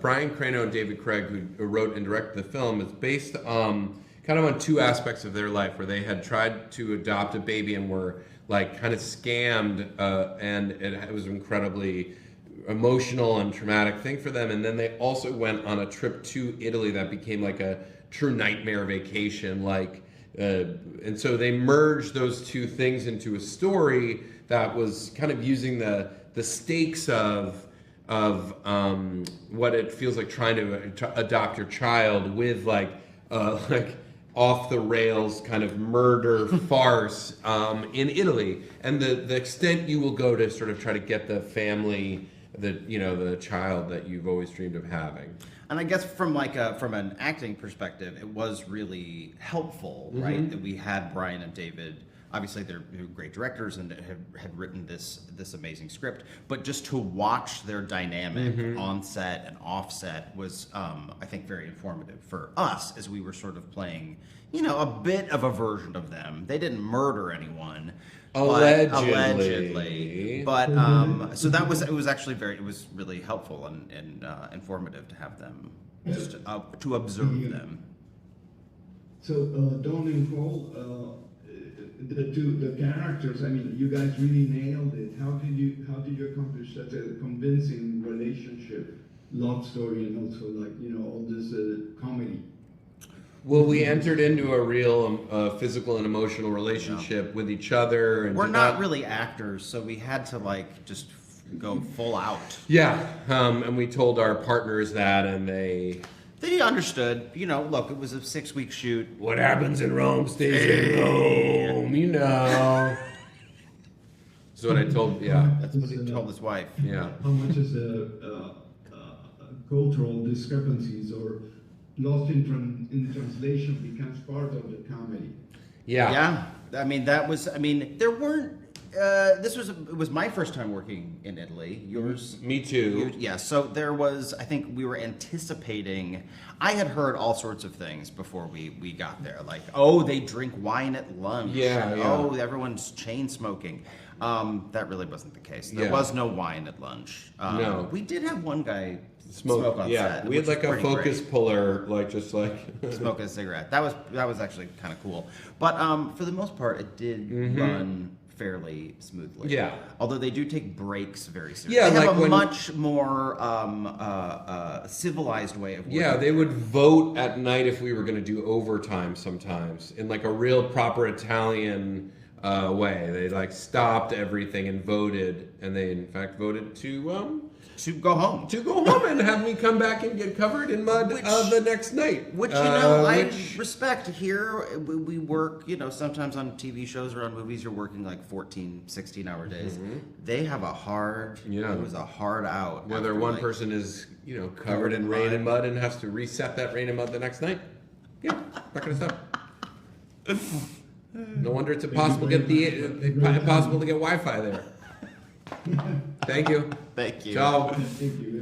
Brian Crano and David Craig, who wrote and directed the film, is based kind of on two aspects of their life, where they had tried to adopt a baby and were like kind of scammed, and it was incredibly emotional and traumatic thing for them. And then they also went on a trip to Italy that became like a true nightmare vacation, and so they merged those two things into a story that was kind of using the stakes of what it feels like trying to adopt your child with like off the rails kind of murder farce in Italy, and the extent you will go to sort of try to get the family, the child that you've always dreamed of having. And I guess from an acting perspective, it was really helpful, right? That we had Brian and David. Obviously, they're great directors and had written this amazing script. But just to watch their dynamic on set and off set was, I think, very informative for us as we were sort of playing, a bit of a version of them. They didn't murder anyone. Allegedly. But so it was really helpful and informative to have them, just to observe them. So Don and Kroll, the characters, I mean, you guys really nailed it. How did you accomplish such a convincing relationship, love story, and also all this comedy? Well, we entered into a real physical and emotional relationship with each other. And we're not really actors, so we had to just go full out. Yeah, and we told our partners that, and they understood. Look, it was a 6-week shoot. What happens in Rome stays in Rome, That's what I told. Yeah, that's what he told his wife. Yeah. How much is the cultural discrepancies or lost in translation becomes part of the comedy? Yeah. I mean, there weren't. It was my first time working in Italy. Yours? Me too. Yeah. So there was. I think we were anticipating. I had heard all sorts of things before we got there, like, oh, they drink wine at lunch. Yeah. Oh, everyone's chain smoking. That really wasn't the case. There was no wine at lunch. No. We did have one guy smoke on set. We had like a focus puller, smoke a cigarette. That was actually kind of cool. But for the most part, it did run fairly smoothly. Yeah. Although they do take breaks very seriously. Yeah, they have a much more civilized way of working. Yeah, they would vote at night if we were going to do overtime sometimes in like a real proper Italian way. They stopped everything and voted, and they in fact voted to go home. To go home and have me come back and get covered in mud the next night. Which, I respect. Here, we work, sometimes on TV shows or on movies, you're working like 14, 16-hour days. They have a hard, it was a hard out. Whether one person is, covered in rain and mud and has to reset that rain and mud the next night. Yeah, that kind of stuff. No wonder it's impossible to get Wi-Fi there. Thank you. Thank you. Ciao. Thank you.